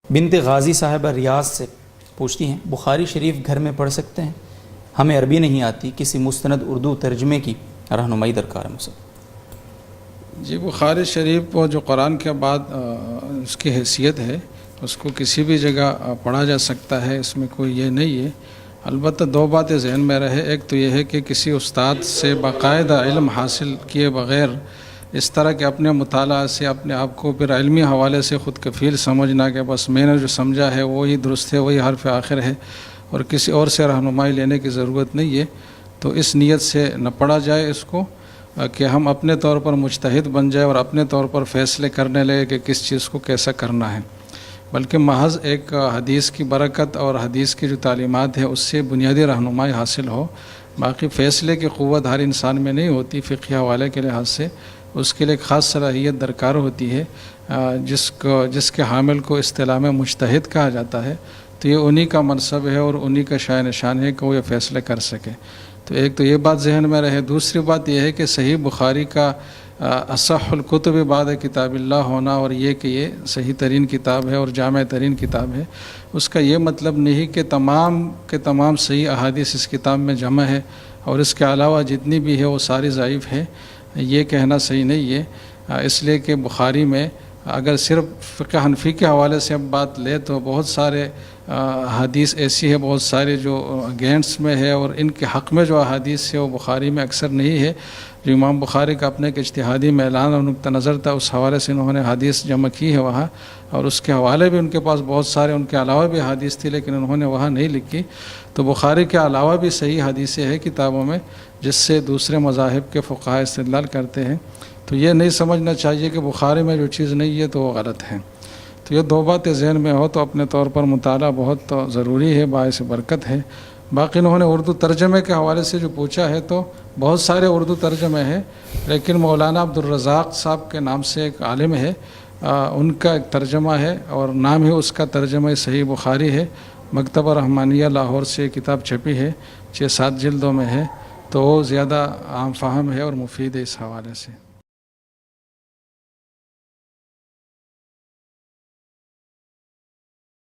بنت غازی صاحبہ ریاض سے پوچھتی ہیں، بخاری شریف گھر میں پڑھ سکتے ہیں؟ ہمیں عربی نہیں آتی، کسی مستند اردو ترجمے کی رہنمائی درکار ہے مجھ سے۔ جی، بخاری شریف وہ جو قرآن کے بعد اس کی حیثیت ہے، اس کو کسی بھی جگہ پڑھا جا سکتا ہے، اس میں کوئی یہ نہیں ہے۔ البتہ دو باتیں ذہن میں رہے، ایک تو یہ ہے کہ کسی استاد سے باقاعدہ علم حاصل کیے بغیر اس طرح کے اپنے مطالعہ سے اپنے آپ کو پھر علمی حوالے سے خود کفیل سمجھنا کہ بس میں نے جو سمجھا ہے وہی درست ہے، وہی حرف آخر ہے اور کسی اور سے رہنمائی لینے کی ضرورت نہیں ہے، تو اس نیت سے نہ پڑھا جائے اس کو کہ ہم اپنے طور پر مجتہد بن جائے اور اپنے طور پر فیصلے کرنے لگے کہ کس چیز کو کیسا کرنا ہے، بلکہ محض ایک حدیث کی برکت اور حدیث کی جو تعلیمات ہے اس سے بنیادی رہنمائی حاصل ہو۔ باقی فیصلے کی قوت ہر انسان میں نہیں ہوتی، فقہ حوالے کے لحاظ سے اس کے لیے ایک خاص صلاحیت درکار ہوتی ہے، جس کے حامل کو اصطلاح میں مجتہد کہا جاتا ہے، تو یہ انہی کا منصب ہے اور انہی کا شایان نشان ہے کہ وہ یہ فیصلے کر سکے۔ تو ایک تو یہ بات ذہن میں رہے۔ دوسری بات یہ ہے کہ صحیح بخاری کا اصح الکتب بعد کتاب اللہ ہونا اور یہ کہ یہ صحیح ترین کتاب ہے اور جامع ترین کتاب ہے، اس کا یہ مطلب نہیں کہ تمام کے تمام صحیح احادیث اس کتاب میں جمع ہے اور اس کے علاوہ جتنی بھی ہے وہ ساری ضعیف ہے، یہ کہنا صحیح نہیں ہے۔ اس لیے کہ بخاری میں اگر صرف فقہ حنفی کے حوالے سے اب بات لے تو بہت سارے حدیث ایسی ہے، بہت سارے جو اگینسٹ میں ہے اور ان کے حق میں جو احادیث ہے وہ بخاری میں اکثر نہیں ہے۔ جو امام بخاری کا اپنے ایک اجتہادی میلان اور نقطہ نظر تھا، اس حوالے سے انہوں نے حدیث جمع کی ہے وہاں، اور اس کے حوالے بھی ان کے پاس بہت سارے ان کے علاوہ بھی حدیث تھی لیکن انہوں نے وہاں نہیں لکھی۔ تو بخاری کے علاوہ بھی صحیح حدیثیں ہیں کتابوں میں جس سے دوسرے مذاہب کے فقہاء استدلال کرتے ہیں، تو یہ نہیں سمجھنا چاہیے کہ بخاری میں جو چیز نہیں ہے تو وہ غلط ہے۔ تو یہ دو باتیں ذہن میں ہو تو اپنے طور پر مطالعہ بہت ضروری ہے، باعث برکت ہے۔ باقی انہوں نے اردو ترجمے کے حوالے سے جو پوچھا ہے تو بہت سارے اردو ترجمے ہیں، لیکن مولانا عبدالرزاق صاحب کے نام سے ایک عالم ہے، ان کا ایک ترجمہ ہے اور نام ہی اس کا ترجمہ صحیح بخاری ہے۔ مکتبہ رحمانیہ لاہور سے کتاب چھپی ہے، 6-7 جلدوں میں ہے، تو وہ زیادہ عام فہم ہے اور مفید ہے اس حوالے سے۔